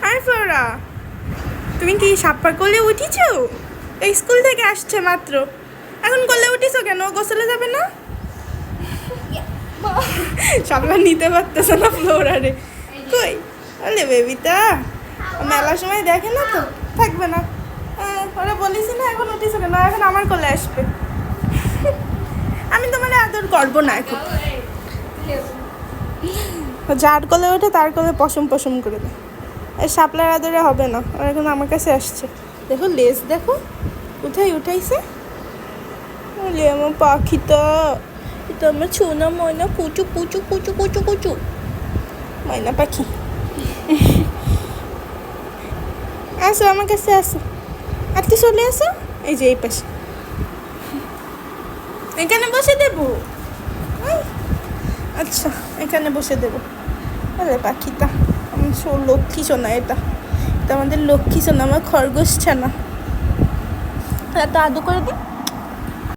High Flora, তুমি কি সাপ্পার কোলে উঠিছো? এই স্কুল থেকে আসছে মাত্র, এখন কোলে উঠিছো কেন? গোসলে যাবে না? সামলা নিতে পারতেছে না ফ্লোরা রে। কই বলে বেবিটা মেলার সময় দেখে না তো, থাকবে না। ওরা বলিস না এখন উঠিছো কেন, এখন আমার কোলে আসবে। আমি তোমার আদর করবো না এখন। যার কোলে ওঠে তার কোলে পশম পশম করে দেয়। এই শাপলার আদরে হবে না, আর এখন আমার কাছে আসছে। দেখো লেজ দেখো কোথায় উঠাইছে। বলি আমার পাখিটা, এটা আমার ছোনা ময়না কুচু কুচু কুচু কুচু কুচু ময়না পাখি। আসো আমার কাছে আসো, আজকে চলে আসো। এই যে এই পাশে, এখানে বসে দেবো। আচ্ছা এখানে বসে দেবো। বলে পাখিটা আমার লক্ষ্মী সোনা, এটা এটা আমাদের লক্ষ্মী সোনা, আমার খরগোশ ছানা। তো আদু করে দিই।